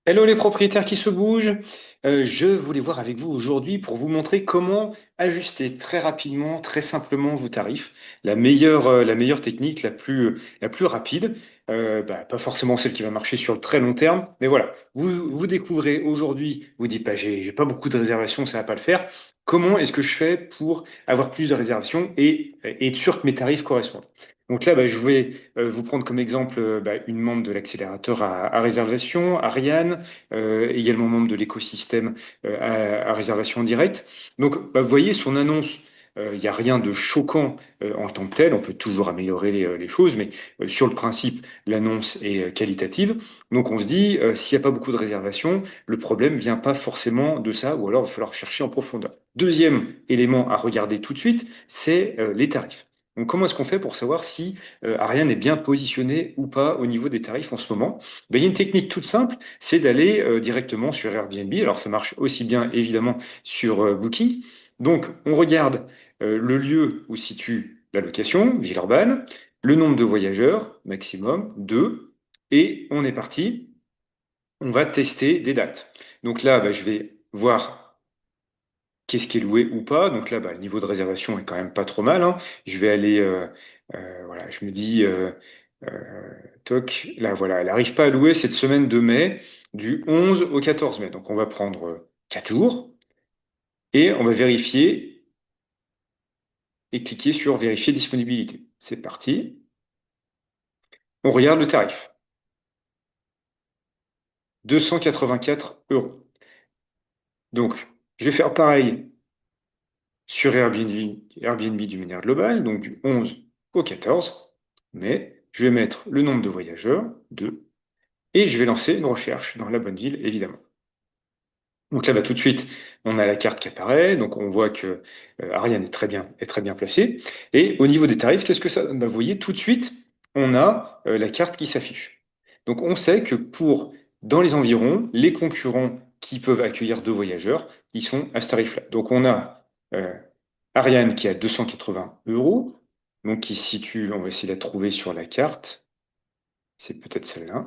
Hello les propriétaires qui se bougent. Je voulais voir avec vous aujourd'hui pour vous montrer comment ajuster très rapidement, très simplement vos tarifs. La meilleure technique, la plus rapide. Pas forcément celle qui va marcher sur le très long terme, mais voilà. Vous découvrez aujourd'hui, vous dites, j'ai pas beaucoup de réservations, ça va pas le faire. Comment est-ce que je fais pour avoir plus de réservations et être sûr que mes tarifs correspondent? Donc là, je vais vous prendre comme exemple une membre de l'accélérateur à réservation, Ariane, également membre de l'écosystème à réservation directe. Donc, vous voyez, son annonce, il n'y a rien de choquant en tant que tel. On peut toujours améliorer les choses, mais sur le principe, l'annonce est qualitative. Donc, on se dit, s'il n'y a pas beaucoup de réservations, le problème vient pas forcément de ça, ou alors il va falloir chercher en profondeur. Deuxième élément à regarder tout de suite, c'est les tarifs. Donc, comment est-ce qu'on fait pour savoir si Ariane est bien positionné ou pas au niveau des tarifs en ce moment? Il y a une technique toute simple, c'est d'aller directement sur Airbnb. Alors, ça marche aussi bien évidemment sur Booking. Donc, on regarde le lieu où se situe la location, Villeurbanne, le nombre de voyageurs, maximum, 2, et on est parti. On va tester des dates. Donc là, je vais voir qu'est-ce qui est loué ou pas. Donc là, le niveau de réservation est quand même pas trop mal, hein. Je vais aller, voilà, je me dis, toc, là, voilà, elle n'arrive pas à louer cette semaine de mai, du 11 au 14 mai. Donc on va prendre 4 jours et on va vérifier et cliquer sur vérifier disponibilité. C'est parti. On regarde le tarif. 284 €. Donc, je vais faire pareil sur Airbnb d'une manière globale, donc du 11 au 14, mais je vais mettre le nombre de voyageurs, 2, et je vais lancer une recherche dans la bonne ville, évidemment. Donc là, tout de suite, on a la carte qui apparaît, donc on voit que Ariane est très bien placée. Et au niveau des tarifs, qu'est-ce que ça donne? Vous voyez, tout de suite, on a la carte qui s'affiche. Donc on sait que dans les environs, les concurrents qui peuvent accueillir 2 voyageurs, ils sont à ce tarif-là. Donc on a euh, Ariane qui est à 280 €, donc qui se situe, on va essayer de la trouver sur la carte, c'est peut-être celle-là.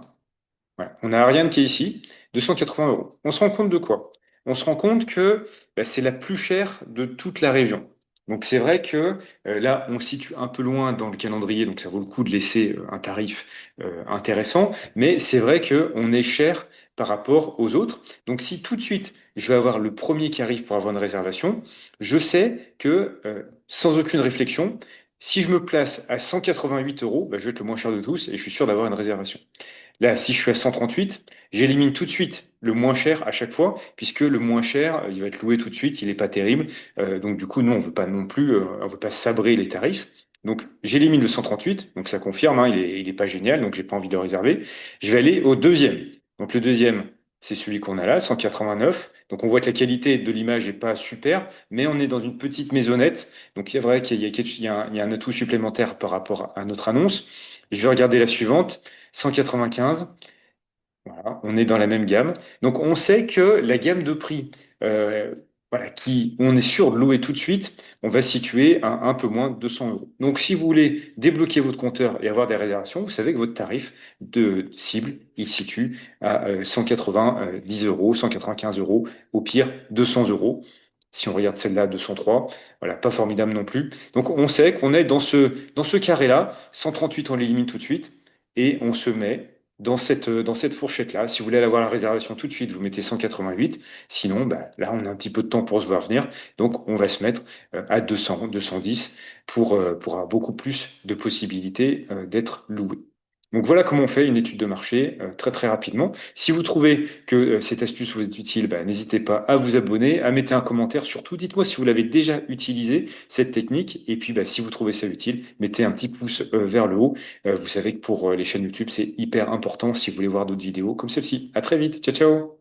Voilà. On a Ariane qui est ici, 280 €. On se rend compte de quoi? On se rend compte que c'est la plus chère de toute la région. Donc c'est vrai que là, on se situe un peu loin dans le calendrier, donc ça vaut le coup de laisser un tarif intéressant, mais c'est vrai que on est cher par rapport aux autres. Donc si tout de suite, je vais avoir le premier qui arrive pour avoir une réservation, je sais que sans aucune réflexion, si je me place à 188 €, je vais être le moins cher de tous et je suis sûr d'avoir une réservation. Là, si je suis à 138, j'élimine tout de suite le moins cher à chaque fois, puisque le moins cher, il va être loué tout de suite, il n'est pas terrible. Donc du coup, nous, on veut pas non plus, on veut pas sabrer les tarifs. Donc j'élimine le 138, donc ça confirme, hein, il est pas génial, donc j'ai pas envie de le réserver. Je vais aller au deuxième. Donc le deuxième, c'est celui qu'on a là, 189. Donc on voit que la qualité de l'image est pas super, mais on est dans une petite maisonnette. Donc c'est vrai qu'il y a un atout supplémentaire par rapport à notre annonce. Je vais regarder la suivante. 195, voilà, on est dans la même gamme. Donc on sait que la gamme de prix, voilà, qui on est sûr de louer tout de suite, on va se situer à un peu moins de 200 €. Donc si vous voulez débloquer votre compteur et avoir des réservations, vous savez que votre tarif de cible, il se situe à 190 €, 195 €, au pire 200 €. Si on regarde celle-là, 203, voilà, pas formidable non plus. Donc on sait qu'on est dans ce carré-là, 138 on l'élimine tout de suite, et on se met dans cette fourchette-là. Si vous voulez avoir la réservation tout de suite, vous mettez 188. Sinon, là, on a un petit peu de temps pour se voir venir. Donc, on va se mettre à 200, 210 pour avoir beaucoup plus de possibilités d'être loué. Donc voilà comment on fait une étude de marché très très rapidement. Si vous trouvez que cette astuce vous est utile, n'hésitez pas à vous abonner, à mettre un commentaire. Surtout, dites-moi si vous l'avez déjà utilisé, cette technique. Et puis, si vous trouvez ça utile, mettez un petit pouce vers le haut. Vous savez que pour les chaînes YouTube, c'est hyper important si vous voulez voir d'autres vidéos comme celle-ci. À très vite. Ciao, ciao.